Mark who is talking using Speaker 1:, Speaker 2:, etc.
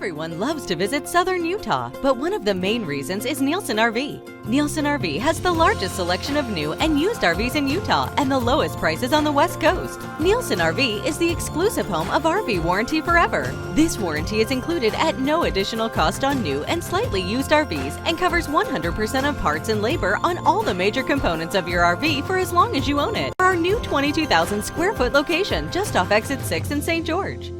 Speaker 1: Everyone loves to visit southern Utah, but one of the main reasons is Nielsen RV. Nielsen RV has the largest selection of new and used RVs in Utah and the lowest prices on the West Coast. Nielsen RV is the exclusive home of RV Warranty Forever. This warranty is included at no additional cost on new and slightly used RVs and covers 100% of parts and labor on all the major components of your RV for as long as you own it. Our new 22,000 square foot location just off Exit 6 in St. George.